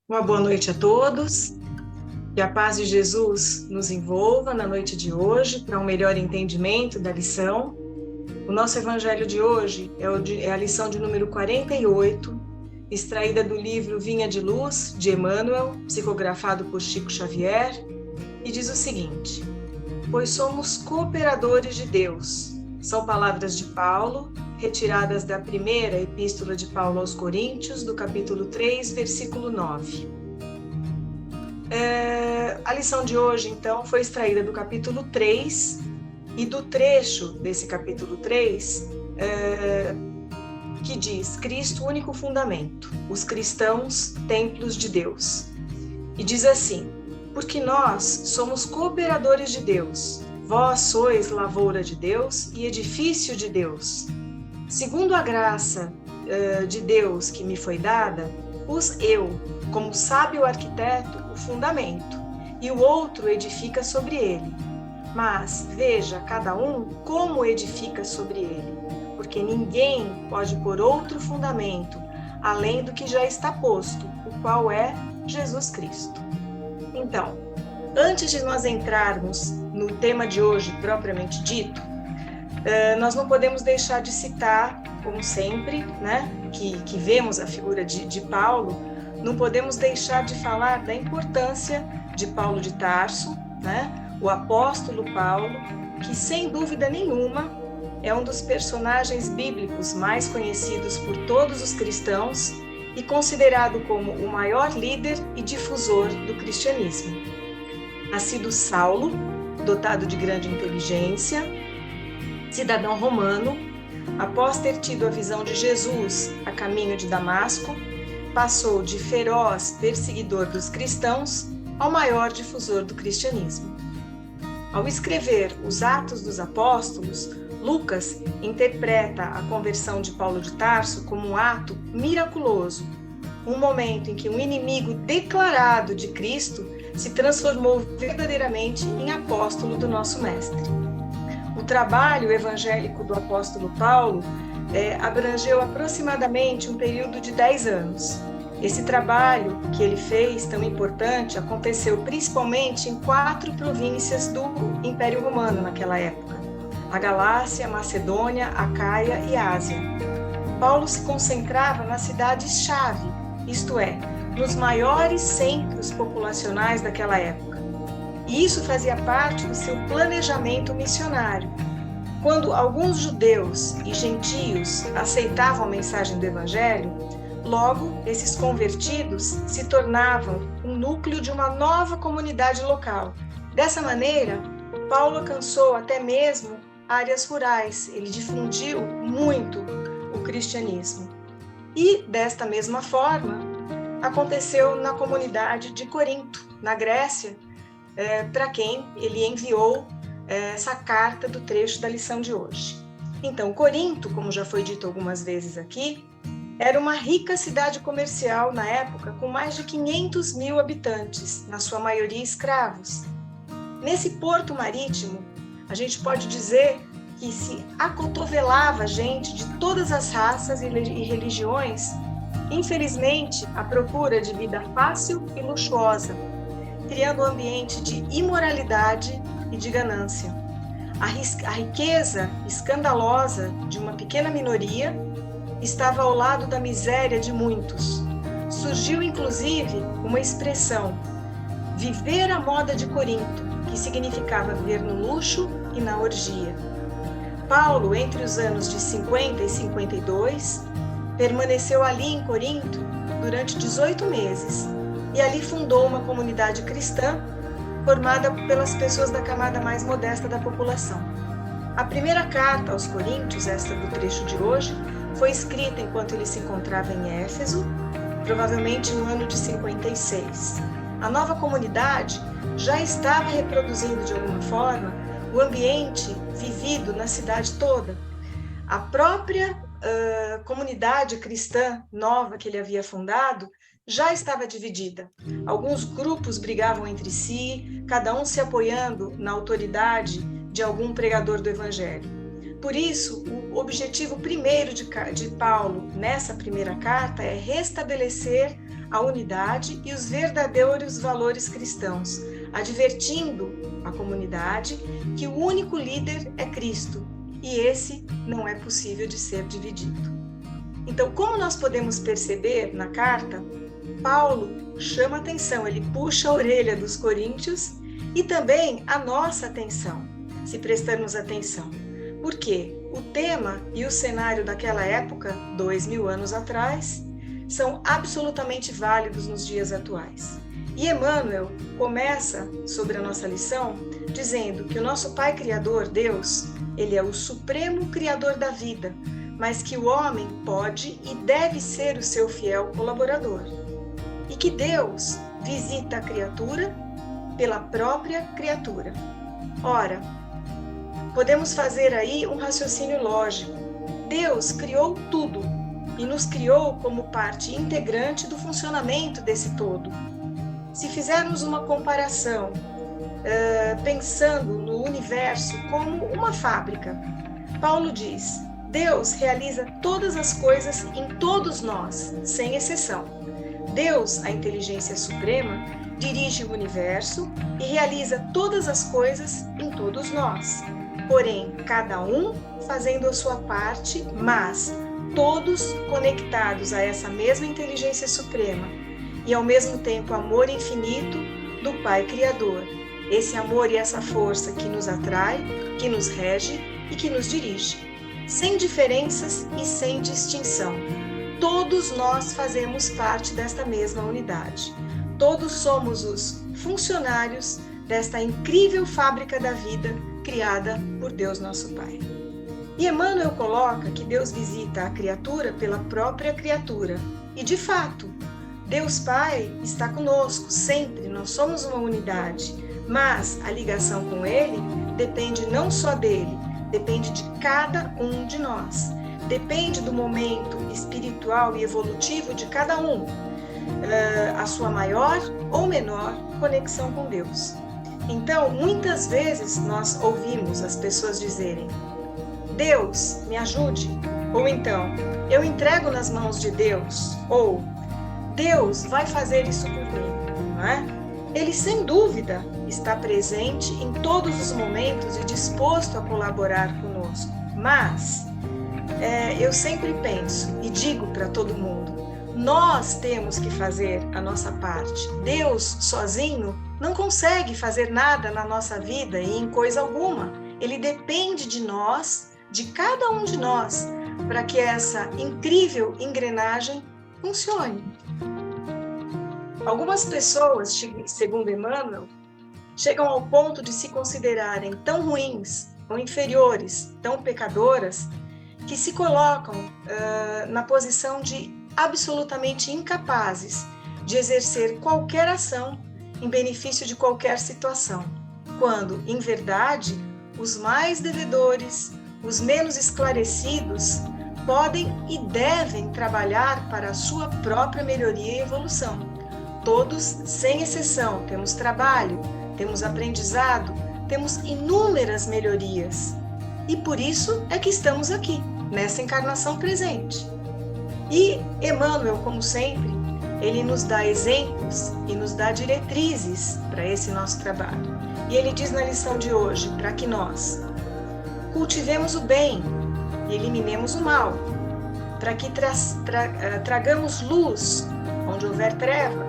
Uma boa noite a todos. Que a paz de Jesus nos envolva na noite de hoje para um melhor entendimento da lição. O nosso evangelho de hoje é a lição de número 48, extraída do livro Vinha de Luz, de Emmanuel, psicografado por Chico Xavier, e diz o seguinte: pois somos cooperadores de Deus. São palavras de Paulo, retiradas da primeira epístola de Paulo aos Coríntios, do capítulo 3, versículo 9. A lição de hoje, então, foi extraída do capítulo 3 e do trecho desse capítulo 3, que diz: Cristo, único fundamento, os cristãos, templos de Deus. E diz assim: porque nós somos cooperadores de Deus, vós sois lavoura de Deus e edifício de Deus. Segundo a graça de Deus que me foi dada, pus eu, como sábio arquiteto, o fundamento, e o outro edifica sobre ele. Mas veja cada um como edifica sobre ele, porque ninguém pode pôr outro fundamento, além do que já está posto, o qual é Jesus Cristo. Então, antes de nós entrarmos no tema de hoje propriamente dito, nós não podemos deixar de citar, como sempre, né, que vemos a figura de Paulo, não podemos deixar de falar da importância de Paulo de Tarso, né, o apóstolo Paulo, que sem dúvida nenhuma é um dos personagens bíblicos mais conhecidos por todos os cristãos e considerado como o maior líder e difusor do cristianismo. Nascido Saulo, dotado de grande inteligência, cidadão romano, após ter tido a visão de Jesus a caminho de Damasco, passou de feroz perseguidor dos cristãos ao maior difusor do cristianismo. Ao escrever os Atos dos Apóstolos, Lucas interpreta a conversão de Paulo de Tarso como um ato miraculoso, um momento em que um inimigo declarado de Cristo se transformou verdadeiramente em apóstolo do nosso Mestre. O trabalho evangélico do apóstolo Paulo abrangeu aproximadamente um período de 10 anos. Esse trabalho que ele fez, tão importante, aconteceu principalmente em 4 províncias do Império Romano naquela época: a Galácia, a Macedônia, a Caia e a Ásia. Paulo se concentrava nas cidades-chave, isto é, nos maiores centros populacionais daquela época. E isso fazia parte do seu planejamento missionário. Quando alguns judeus e gentios aceitavam a mensagem do Evangelho, logo esses convertidos se tornavam um núcleo de uma nova comunidade local. Dessa maneira, Paulo alcançou até mesmo áreas rurais, ele difundiu muito o cristianismo. E, desta mesma forma, aconteceu na comunidade de Corinto, na Grécia, para quem ele enviou essa carta do trecho da lição de hoje. Então, Corinto, como já foi dito algumas vezes aqui, era uma rica cidade comercial na época, com mais de 500 mil habitantes, na sua maioria escravos. Nesse porto marítimo, a gente pode dizer que se acotovelava gente de todas as raças e religiões, infelizmente, à procura de vida fácil e luxuosa, criando um ambiente de imoralidade e de ganância. A riqueza escandalosa de uma pequena minoria estava ao lado da miséria de muitos. Surgiu, inclusive, uma expressão: viver à moda de Corinto, que significava viver no luxo e na orgia. Paulo, entre os anos de 50 e 52, permaneceu ali em Corinto durante 18 meses e ali fundou uma comunidade cristã formada pelas pessoas da camada mais modesta da população. A primeira carta aos Coríntios, esta do trecho de hoje, foi escrita enquanto ele se encontrava em Éfeso, provavelmente no ano de 56. A nova comunidade já estava reproduzindo de alguma forma o ambiente vivido na cidade toda. A própria comunidade cristã nova que ele havia fundado já estava dividida. Alguns grupos brigavam entre si, cada um se apoiando na autoridade de algum pregador do Evangelho. Por isso, o objetivo primeiro de Paulo nessa primeira carta é restabelecer a unidade e os verdadeiros valores cristãos, advertindo a comunidade que o único líder é Cristo e esse não é possível de ser dividido. Então, como nós podemos perceber na carta, Paulo chama atenção, ele puxa a orelha dos coríntios e também a nossa atenção, se prestarmos atenção. Por quê? O tema e o cenário daquela época, 2000 anos atrás, são absolutamente válidos nos dias atuais. E Emmanuel começa sobre a nossa lição dizendo que o nosso Pai Criador, Deus, ele é o supremo Criador da vida, mas que o homem pode e deve ser o seu fiel colaborador. E que Deus visita a criatura pela própria criatura. Ora, podemos fazer aí um raciocínio lógico. Deus criou tudo e nos criou como parte integrante do funcionamento desse todo. Se fizermos uma comparação, pensando no universo como uma fábrica, Paulo diz: Deus realiza todas as coisas em todos nós, sem exceção. Deus, a inteligência suprema, dirige o universo e realiza todas as coisas em todos nós. Porém, cada um fazendo a sua parte, mas todos conectados a essa mesma inteligência suprema e ao mesmo tempo amor infinito do Pai Criador. Esse amor e essa força que nos atrai, que nos rege e que nos dirige, sem diferenças e sem distinção. Todos nós fazemos parte desta mesma unidade. Todos somos os funcionários desta incrível fábrica da vida criada por Deus nosso Pai. E Emmanuel coloca que Deus visita a criatura pela própria criatura. E de fato, Deus Pai está conosco sempre, nós somos uma unidade. Mas a ligação com Ele depende não só dele, depende de cada um de nós. Depende do momento espiritual e evolutivo de cada um. A sua maior ou menor conexão com Deus. Então, muitas vezes nós ouvimos as pessoas dizerem: Deus, me ajude. Ou então, eu entrego nas mãos de Deus. Ou, Deus vai fazer isso por mim. Não é? Ele, sem dúvida, está presente em todos os momentos e disposto a colaborar conosco. Mas, eu sempre penso e digo para todo mundo, nós temos que fazer a nossa parte. Deus, sozinho, não consegue fazer nada na nossa vida e em coisa alguma. Ele depende de nós, de cada um de nós, para que essa incrível engrenagem funcione. Algumas pessoas, segundo Emmanuel, chegam ao ponto de se considerarem tão ruins, tão inferiores, tão pecadoras, que se colocam na posição de absolutamente incapazes de exercer qualquer ação em benefício de qualquer situação, quando, em verdade, os mais devedores, os menos esclarecidos, podem e devem trabalhar para a sua própria melhoria e evolução. Todos, sem exceção, temos trabalho, temos aprendizado, temos inúmeras melhorias. E por isso é que estamos aqui, nessa encarnação presente. E Emmanuel, como sempre, ele nos dá exemplos e nos dá diretrizes para esse nosso trabalho. E ele diz na lição de hoje, para que nós cultivemos o bem e eliminemos o mal, para que tragamos luz onde houver treva,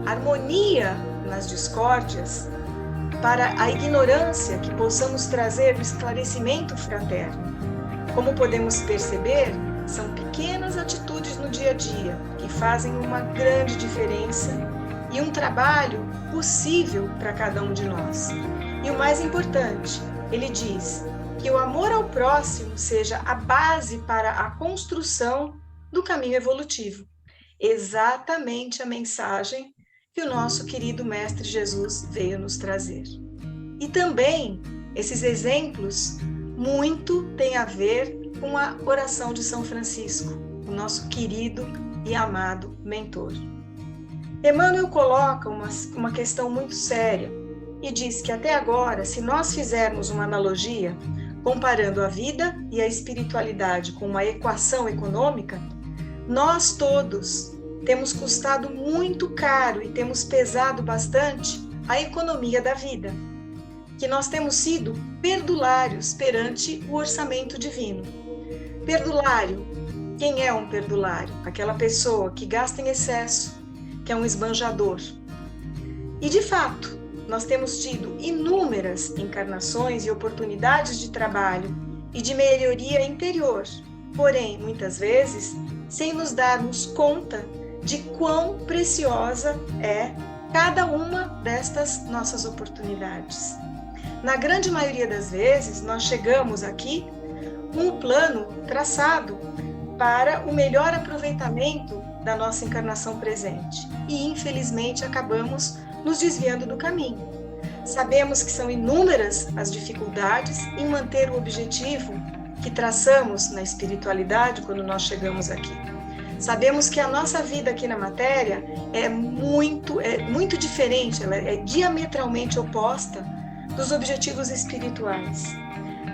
harmonia nas discórdias, para a ignorância que possamos trazer o esclarecimento fraterno. Como podemos perceber, são pequenas atitudes no dia a dia que fazem uma grande diferença e um trabalho possível para cada um de nós. E o mais importante, ele diz que o amor ao próximo seja a base para a construção do caminho evolutivo. Exatamente a mensagem que o nosso querido Mestre Jesus veio nos trazer. E também, esses exemplos muito têm a ver com a oração de São Francisco, o nosso querido e amado mentor. Emmanuel coloca uma questão muito séria e diz que até agora, se nós fizermos uma analogia, comparando a vida e a espiritualidade com uma equação econômica, nós todos temos custado muito caro e temos pesado bastante a economia da vida, que nós temos sido perdulários perante o orçamento divino. Perdulário, quem é um perdulário? Aquela pessoa que gasta em excesso, que é um esbanjador. E de fato, nós temos tido inúmeras encarnações e oportunidades de trabalho e de melhoria interior, porém, muitas vezes, sem nos darmos conta de quão preciosa é cada uma destas nossas oportunidades. Na grande maioria das vezes, nós chegamos aqui com um plano traçado para o melhor aproveitamento da nossa encarnação presente e, infelizmente, acabamos nos desviando do caminho. Sabemos que são inúmeras as dificuldades em manter o objetivo que traçamos na espiritualidade quando nós chegamos aqui. Sabemos que a nossa vida aqui na matéria é muito diferente, ela é diametralmente oposta dos objetivos espirituais.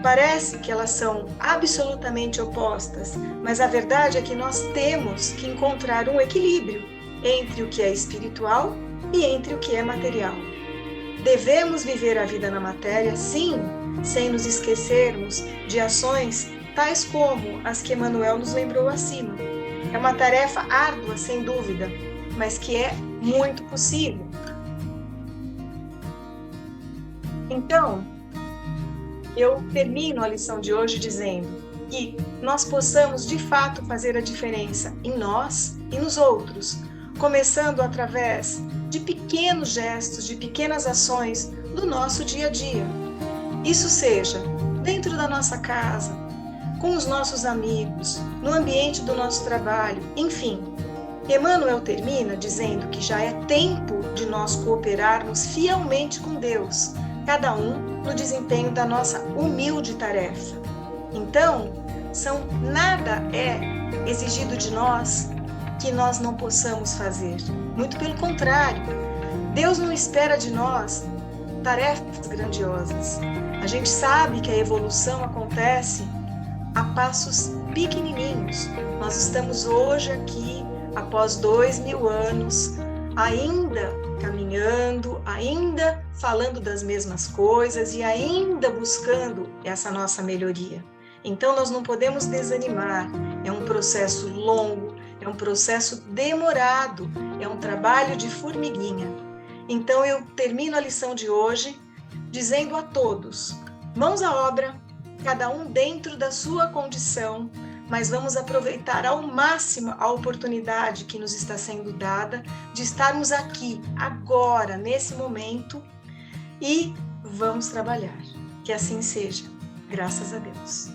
Parece que elas são absolutamente opostas, mas a verdade é que nós temos que encontrar um equilíbrio entre o que é espiritual e entre o que é material. Devemos viver a vida na matéria, sim, sem nos esquecermos de ações tais como as que Emmanuel nos lembrou acima. É uma tarefa árdua, sem dúvida, mas que é muito possível. Então, eu termino a lição de hoje dizendo que nós possamos de fato fazer a diferença em nós e nos outros, começando através de pequenos gestos, de pequenas ações do nosso dia a dia. Isso seja dentro da nossa casa, com os nossos amigos, no ambiente do nosso trabalho, enfim. Emmanuel termina dizendo que já é tempo de nós cooperarmos fielmente com Deus, cada um no desempenho da nossa humilde tarefa. Então, nada é exigido de nós que nós não possamos fazer. Muito pelo contrário, Deus não espera de nós tarefas grandiosas. A gente sabe que a evolução acontece a passos pequenininhos. Nós estamos hoje aqui, após 2000 anos, ainda caminhando, ainda falando das mesmas coisas e ainda buscando essa nossa melhoria. Então nós não podemos desanimar, é um processo longo, é um processo demorado, é um trabalho de formiguinha. Então eu termino a lição de hoje dizendo a todos, mãos à obra, cada um dentro da sua condição, mas vamos aproveitar ao máximo a oportunidade que nos está sendo dada de estarmos aqui, agora, nesse momento, e vamos trabalhar. Que assim seja. Graças a Deus.